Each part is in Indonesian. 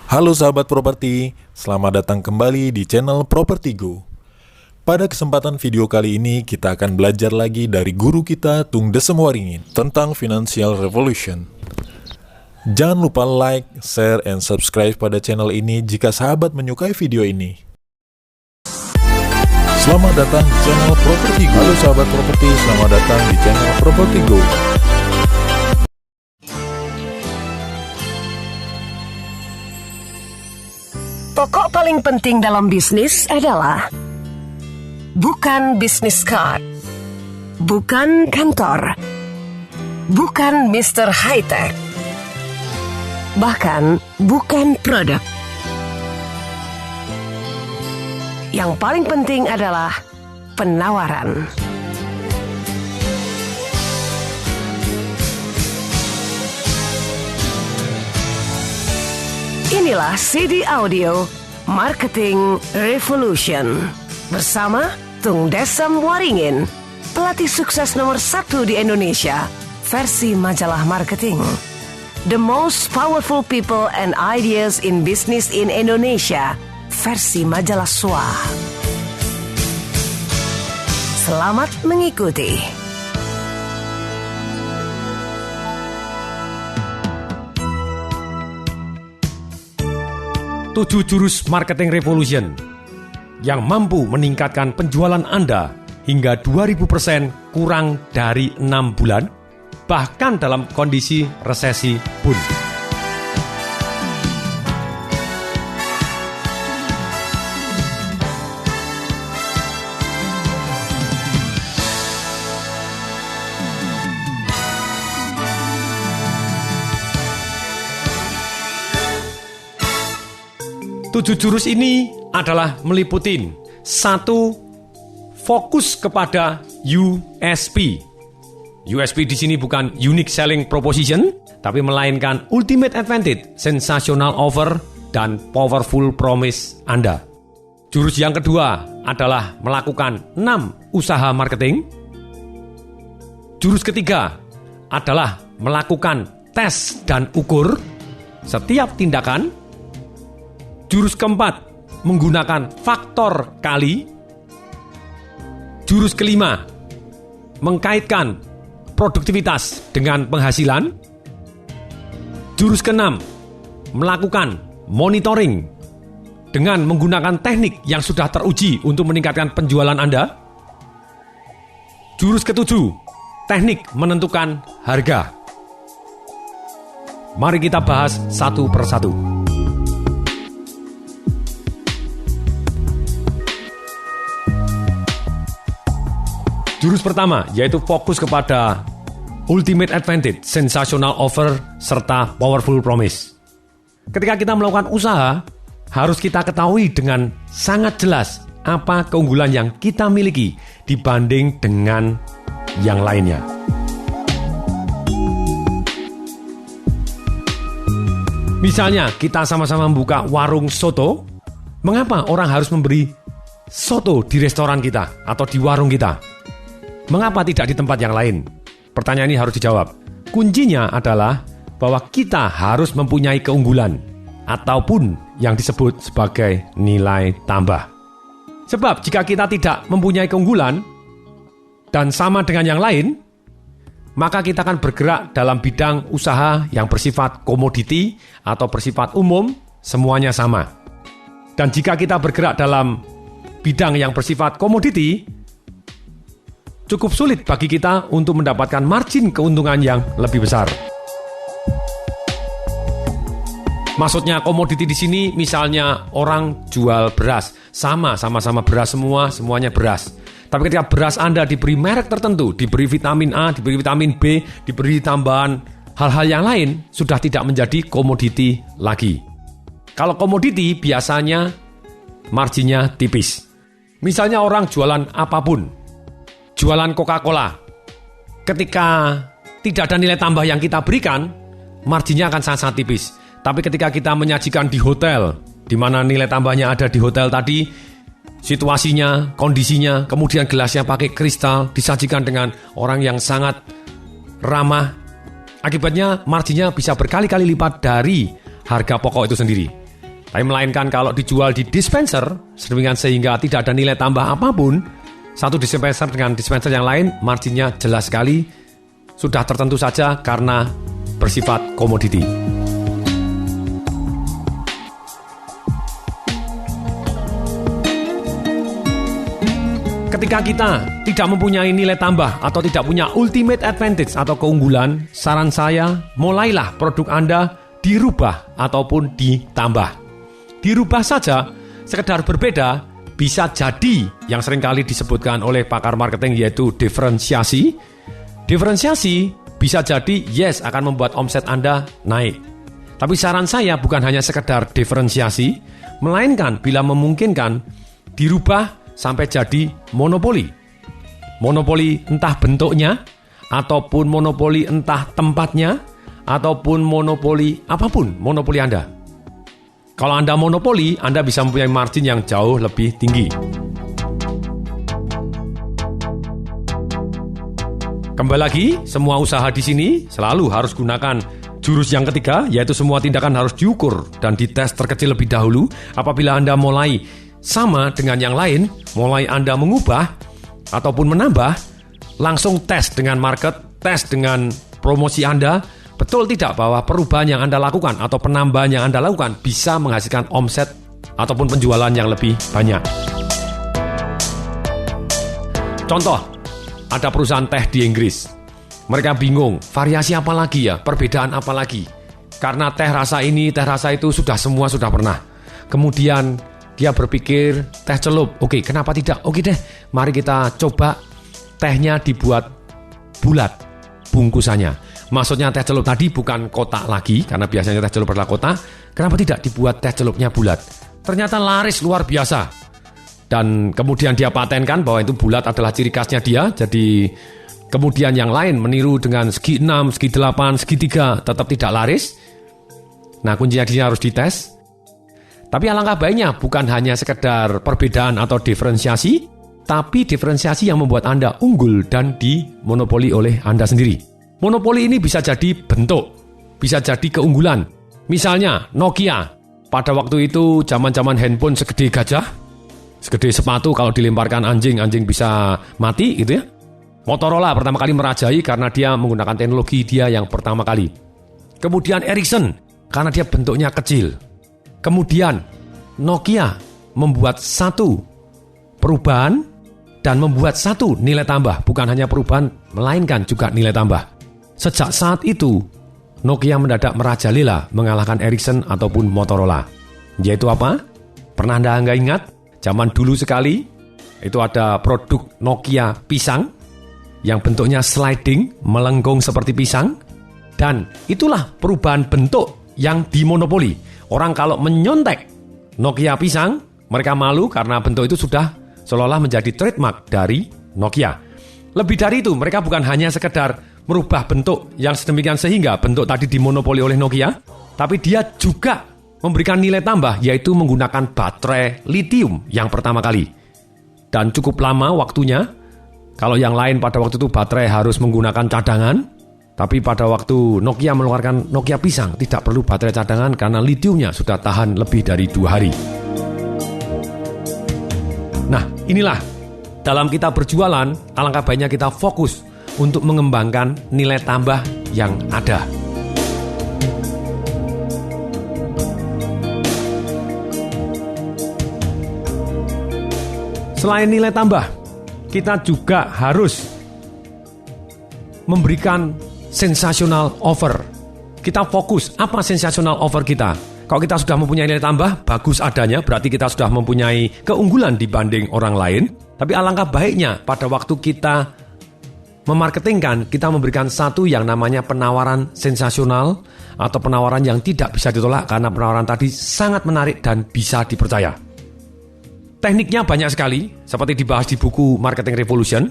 Halo sahabat properti, selamat datang kembali di channel Properti Go. Pada kesempatan video kali ini, kita akan belajar lagi dari guru kita Tung Desem Waringin tentang Financial Revolution. Jangan lupa like, share, and subscribe pada channel ini jika sahabat menyukai video ini. Selamat datang di channel Properti Go. Halo sahabat properti, selamat datang di channel Properti Go. Pokok paling penting dalam bisnis adalah bukan bisnis card, bukan kantor, bukan Mr. High Tech, bahkan bukan produk. Yang paling penting adalah penawaran. Inilah CD Audio Marketing Revolution bersama Tung Desem Waringin, pelatih sukses nomor 1 di Indonesia, versi majalah marketing. The most powerful people and ideas in business in Indonesia, versi majalah SWA. Selamat mengikuti. 7 jurus marketing revolution yang mampu meningkatkan penjualan Anda hingga 2000% kurang dari 6 bulan, bahkan dalam kondisi resesi pun. Tujuh jurus ini adalah meliputi 1. Fokus kepada USP. USP di sini bukan Unique Selling Proposition, tapi melainkan Ultimate Advantage, Sensational Offer, dan Powerful Promise Anda. Jurus yang kedua adalah melakukan 6 usaha marketing. Jurus ketiga adalah melakukan tes dan ukur setiap tindakan. Jurus keempat, menggunakan faktor kali. Jurus kelima, mengkaitkan produktivitas dengan penghasilan. Jurus keenam, melakukan monitoring dengan menggunakan teknik yang sudah teruji untuk meningkatkan penjualan Anda. Jurus ketujuh, teknik menentukan harga. Mari kita bahas satu persatu. Jurus pertama yaitu fokus kepada Ultimate Advantage, Sensational Offer, serta Powerful Promise. Ketika kita melakukan usaha, harus kita ketahui dengan sangat jelas apa keunggulan yang kita miliki dibanding dengan yang lainnya. Misalnya, kita sama-sama membuka warung soto. Mengapa orang harus memberi soto di restoran kita atau di warung kita? Mengapa tidak di tempat yang lain? Pertanyaan ini harus dijawab. Kuncinya adalah bahwa kita harus mempunyai keunggulan ataupun yang disebut sebagai nilai tambah. Sebab jika kita tidak mempunyai keunggulan dan sama dengan yang lain, maka kita akan bergerak dalam bidang usaha yang bersifat komoditi atau bersifat umum, semuanya sama. Dan jika kita bergerak dalam bidang yang bersifat komoditi, cukup sulit bagi kita untuk mendapatkan margin keuntungan yang lebih besar. Maksudnya komoditi di sini misalnya orang jual beras, sama-sama beras semuanya beras. Tapi ketika beras Anda diberi merek tertentu, diberi vitamin A, diberi vitamin B, diberi tambahan hal-hal yang lain, sudah tidak menjadi komoditi lagi. Kalau komoditi biasanya marginnya tipis. Misalnya orang jualan apapun, jualan Coca-Cola, ketika tidak ada nilai tambah yang kita berikan, marginnya akan sangat-sangat tipis. Tapi ketika kita menyajikan di hotel, di mana nilai tambahnya ada di hotel tadi, situasinya, kondisinya, kemudian gelasnya pakai kristal, disajikan dengan orang yang sangat ramah, akibatnya marginnya bisa berkali-kali lipat dari harga pokok itu sendiri. Tapi melainkan kalau dijual di dispenser, sedemikian sehingga tidak ada nilai tambah apapun, satu dispenser dengan dispenser yang lain, marginnya jelas sekali, sudah tertentu saja karena bersifat komoditi. Ketika kita tidak mempunyai nilai tambah atau tidak punya ultimate advantage atau keunggulan, saran saya, mulailah produk Anda dirubah ataupun ditambah. Dirubah saja, sekedar berbeda, bisa jadi yang seringkali disebutkan oleh pakar marketing yaitu diferensiasi. Diferensiasi bisa jadi yes akan membuat omset Anda naik. Tapi saran saya bukan hanya sekedar diferensiasi, melainkan bila memungkinkan dirubah sampai jadi monopoli. Monopoli entah bentuknya, ataupun monopoli entah tempatnya, ataupun monopoli apapun monopoli Anda. Kalau Anda monopoli, Anda bisa mempunyai margin yang jauh lebih tinggi. Kembali lagi, semua usaha di sini selalu harus gunakan jurus yang ketiga, yaitu semua tindakan harus diukur dan dites terkecil lebih dahulu. Apabila Anda mulai sama dengan yang lain, mulai Anda mengubah ataupun menambah, langsung tes dengan market, tes dengan promosi Anda. Betul tidak bahwa perubahan yang Anda lakukan atau penambahan yang Anda lakukan bisa menghasilkan omset ataupun penjualan yang lebih banyak? Contoh, ada perusahaan teh di Inggris. Mereka bingung, variasi apa lagi ya, perbedaan apa lagi? Karena teh rasa ini, teh rasa itu semua sudah pernah. Kemudian dia berpikir teh celup, oke, kenapa tidak? Oke deh, mari kita coba tehnya dibuat bulat bungkusannya. Maksudnya teh celup tadi bukan kotak lagi, karena biasanya teh celup adalah kotak. Kenapa tidak dibuat teh celupnya bulat? Ternyata laris luar biasa. Dan kemudian dia patenkan bahwa itu bulat adalah ciri khasnya dia. Jadi kemudian yang lain meniru dengan segi 6, segi 8, segi 3 tetap tidak laris. Nah, kuncinya di sini harus dites. Tapi alangkah baiknya bukan hanya sekedar perbedaan atau diferensiasi, tapi diferensiasi yang membuat Anda unggul dan dimonopoli oleh Anda sendiri. Monopoli ini bisa jadi bentuk, bisa jadi keunggulan. Misalnya Nokia, pada waktu itu zaman-zaman handphone segede gajah, segede sepatu, kalau dilemparkan anjing bisa mati gitu ya. Motorola pertama kali merajai karena dia menggunakan teknologi dia yang pertama kali. Kemudian Ericsson, karena dia bentuknya kecil. Kemudian Nokia membuat satu perubahan dan membuat satu nilai tambah. Bukan hanya perubahan, melainkan juga nilai tambah. Sejak saat itu, Nokia mendadak merajalela mengalahkan Ericsson ataupun Motorola. Yaitu apa? Pernah Anda ingat? Zaman dulu sekali, itu ada produk Nokia pisang yang bentuknya sliding, melengkung seperti pisang. Dan itulah perubahan bentuk yang dimonopoli. Orang kalau menyontek Nokia pisang, mereka malu karena bentuk itu sudah seolah-olah menjadi trademark dari Nokia. Lebih dari itu, mereka bukan hanya sekedar merubah bentuk yang sedemikian sehingga bentuk tadi dimonopoli oleh Nokia, tapi dia juga memberikan nilai tambah, yaitu menggunakan baterai lithium yang pertama kali. Dan cukup lama waktunya. Kalau yang lain pada waktu itu baterai harus menggunakan cadangan, tapi pada waktu Nokia mengeluarkan Nokia pisang tidak perlu baterai cadangan karena lithiumnya sudah tahan lebih dari 2 hari. Nah, inilah dalam kita berjualan, alangkah baiknya kita fokus untuk mengembangkan nilai tambah yang ada. Selain nilai tambah, kita juga harus memberikan sensational offer. Kita fokus, apa sensational offer kita? Kalau kita sudah mempunyai nilai tambah, bagus adanya, berarti kita sudah mempunyai keunggulan dibanding orang lain. Tapi alangkah baiknya pada waktu kita memarketingkan, kita memberikan satu yang namanya penawaran sensasional atau penawaran yang tidak bisa ditolak karena penawaran tadi sangat menarik dan bisa dipercaya. Tekniknya banyak sekali, seperti dibahas di buku Marketing Revolution.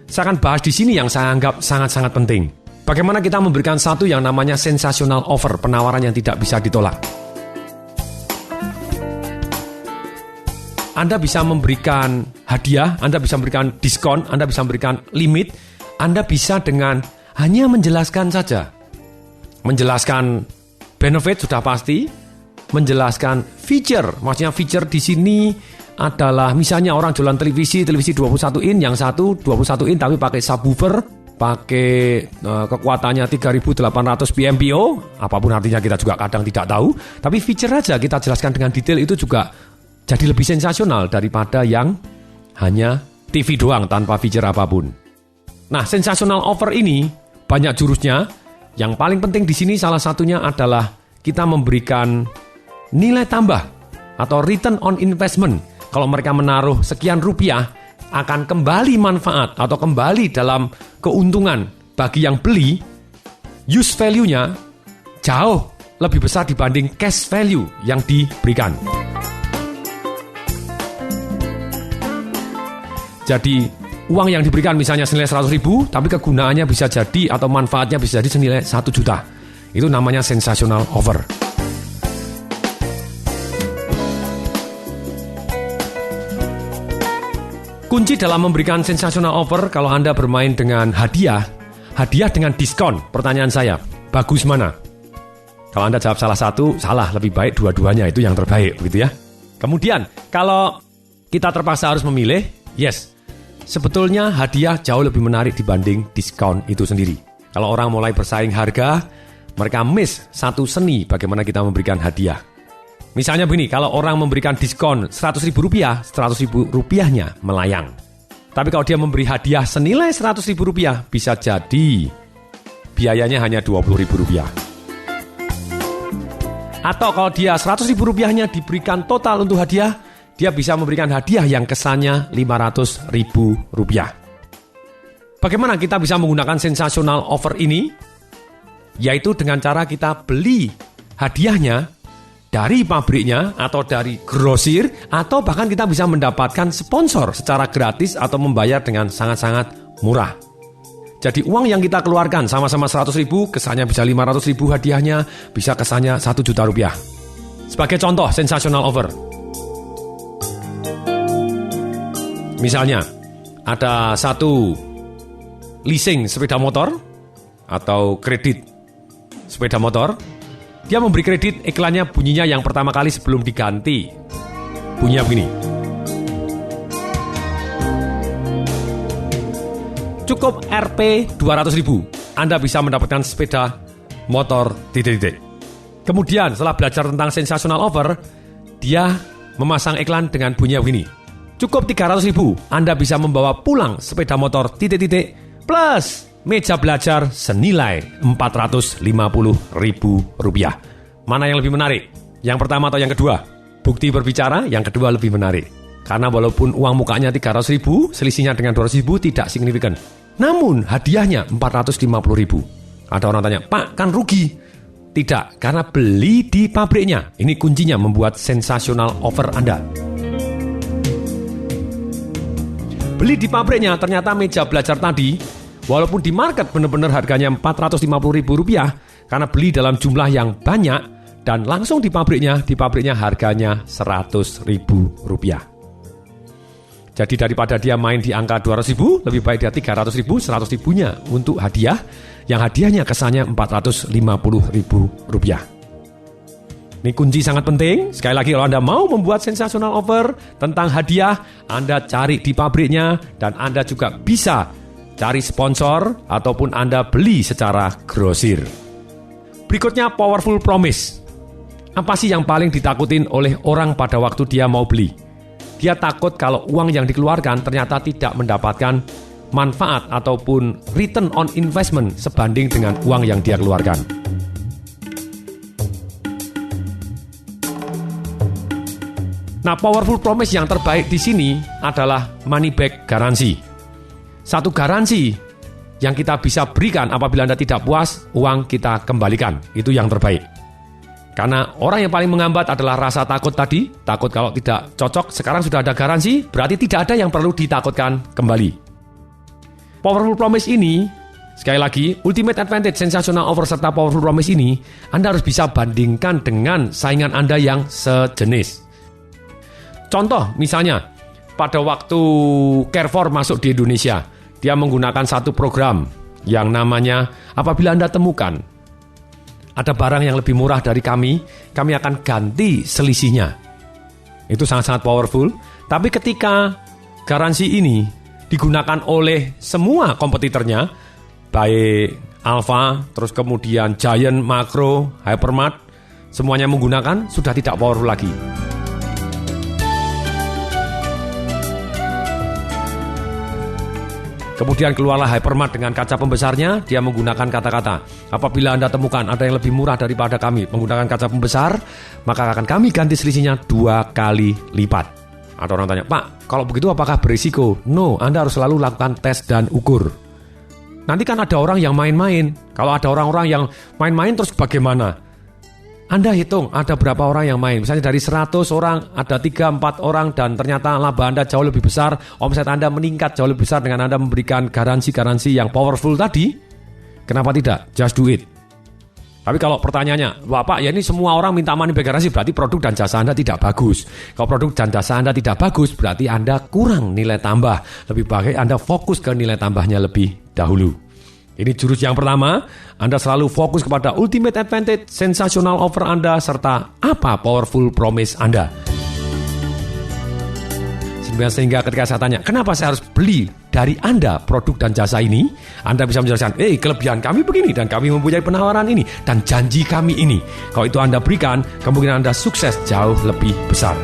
Saya akan bahas di sini yang saya anggap sangat-sangat penting. Bagaimana kita memberikan satu yang namanya sensational offer, penawaran yang tidak bisa ditolak. Anda bisa memberikan hadiah, Anda bisa memberikan diskon, Anda bisa memberikan limit, Anda bisa dengan hanya menjelaskan saja. Menjelaskan benefit sudah pasti, menjelaskan feature. Maksudnya feature di sini adalah misalnya orang jualan televisi 21 in, yang satu 21 in tapi pakai subwoofer, pakai kekuatannya 3800 PMPO, apapun artinya kita juga kadang tidak tahu, tapi feature aja kita jelaskan dengan detail itu juga jadi lebih sensasional daripada yang hanya TV doang tanpa feature apapun. Nah, sensational offer ini banyak jurusnya. Yang paling penting di sini salah satunya adalah kita memberikan nilai tambah atau return on investment. Kalau mereka menaruh sekian rupiah, akan kembali manfaat atau kembali dalam keuntungan bagi yang beli, use value-nya jauh lebih besar dibanding cash value yang diberikan. Jadi uang yang diberikan misalnya senilai 100.000, tapi kegunaannya bisa jadi atau manfaatnya bisa jadi senilai 1 juta. Itu namanya sensational offer. Kunci dalam memberikan sensational offer kalau Anda bermain dengan hadiah dengan diskon. Pertanyaan saya, bagus mana? Kalau Anda jawab salah satu, salah, lebih baik dua-duanya, itu yang terbaik, begitu ya. Kemudian, kalau kita terpaksa harus memilih, yes, sebetulnya hadiah jauh lebih menarik dibanding diskon itu sendiri. Kalau orang mulai bersaing harga, mereka miss satu seni bagaimana kita memberikan hadiah. Misalnya begini, kalau orang memberikan diskon Rp100.000, Rp100.000-nya melayang. Tapi kalau dia memberi hadiah senilai Rp100.000, bisa jadi biayanya hanya Rp20.000. Atau kalau dia Rp100.000-nya diberikan total untuk hadiah, dia bisa memberikan hadiah yang kesannya Rp500.000. Bagaimana kita bisa menggunakan sensational offer ini? Yaitu dengan cara kita beli hadiahnya dari pabriknya atau dari grosir, atau bahkan kita bisa mendapatkan sponsor secara gratis atau membayar dengan sangat-sangat murah. Jadi uang yang kita keluarkan sama-sama 100.000, kesannya bisa 500.000 hadiahnya, bisa kesannya 1 juta rupiah. Sebagai contoh sensational offer. Misalnya, ada satu leasing sepeda motor atau kredit sepeda motor. Dia memberi kredit, iklannya bunyinya yang pertama kali sebelum diganti. Bunyinya begini. Cukup Rp 200.000, Anda bisa mendapatkan sepeda motor titik-titik. Kemudian setelah belajar tentang sensational offer, dia memasang iklan dengan bunyinya begini. Cukup 300.000, Anda bisa membawa pulang sepeda motor titik-titik plus meja belajar senilai Rp450.000. Mana yang lebih menarik? Yang pertama atau yang kedua? Bukti berbicara, yang kedua lebih menarik. Karena walaupun uang mukanya 300.000, selisihnya dengan 200.000 tidak signifikan. Namun hadiahnya 450.000. Ada orang tanya, Pak, kan rugi? Tidak, karena beli di pabriknya. Ini kuncinya membuat sensational offer Anda. Beli di pabriknya, ternyata meja belajar tadi, walaupun di market benar-benar harganya Rp450.000, karena beli dalam jumlah yang banyak, dan langsung di pabriknya harganya Rp100.000. Jadi daripada dia main di angka 200.000, lebih baik dia 300.000, 100.000-nya untuk hadiah, yang hadiahnya kesannya Rp450.000. Ini kunci sangat penting. Sekali lagi, kalau Anda mau membuat sensational offer tentang hadiah, Anda cari di pabriknya, dan Anda juga bisa cari sponsor ataupun Anda beli secara grosir. Berikutnya, powerful promise. Apa sih yang paling ditakutin oleh orang pada waktu dia mau beli? Dia takut kalau uang yang dikeluarkan ternyata tidak mendapatkan manfaat ataupun return on investment sebanding dengan uang yang dia keluarkan. Nah, powerful promise yang terbaik di sini adalah money back garansi. Satu garansi yang kita bisa berikan apabila Anda tidak puas, uang kita kembalikan. Itu yang terbaik. Karena orang yang paling menghambat adalah rasa takut tadi. Takut kalau tidak cocok, sekarang sudah ada garansi, berarti tidak ada yang perlu ditakutkan kembali. Powerful promise ini, sekali lagi, ultimate advantage, sensational offer serta powerful promise ini, Anda harus bisa bandingkan dengan saingan Anda yang sejenis. Contoh, misalnya, pada waktu Carrefour masuk di Indonesia, dia menggunakan satu program yang namanya apabila Anda temukan ada barang yang lebih murah dari kami akan ganti selisihnya. Itu sangat-sangat powerful. Tapi ketika garansi ini digunakan oleh semua kompetitornya, baik Alfa, terus kemudian Giant, Makro, Hypermart, semuanya menggunakan, sudah tidak powerful lagi. Kemudian keluarlah Hypermart dengan kaca pembesarnya, dia menggunakan kata-kata, apabila Anda temukan ada yang lebih murah daripada kami menggunakan kaca pembesar, maka akan kami ganti selisihnya 2 kali lipat. Atau orang tanya, Pak, kalau begitu apakah berisiko? No, Anda harus selalu lakukan tes dan ukur. Nanti kan ada orang yang main-main. Kalau ada orang-orang yang main-main terus bagaimana? Anda hitung ada berapa orang yang main. Misalnya dari 100 orang ada 3-4 orang dan ternyata laba Anda jauh lebih besar, omset Anda meningkat jauh lebih besar dengan Anda memberikan garansi-garansi yang powerful tadi. Kenapa tidak? Just do it. Tapi kalau pertanyaannya, Bapak ya ini semua orang minta money back garansi, berarti produk dan jasa Anda tidak bagus. Kalau produk dan jasa Anda tidak bagus, berarti Anda kurang nilai tambah. Lebih baik Anda fokus ke nilai tambahnya lebih dahulu. Ini jurus yang pertama, Anda selalu fokus kepada ultimate advantage, sensational offer Anda, serta apa powerful promise Anda. Sehingga ketika saya tanya, kenapa saya harus beli dari Anda produk dan jasa ini? Anda bisa menjelaskan, kelebihan kami begini, dan kami mempunyai penawaran ini, dan janji kami ini. Kalau itu Anda berikan, kemungkinan Anda sukses jauh lebih besar.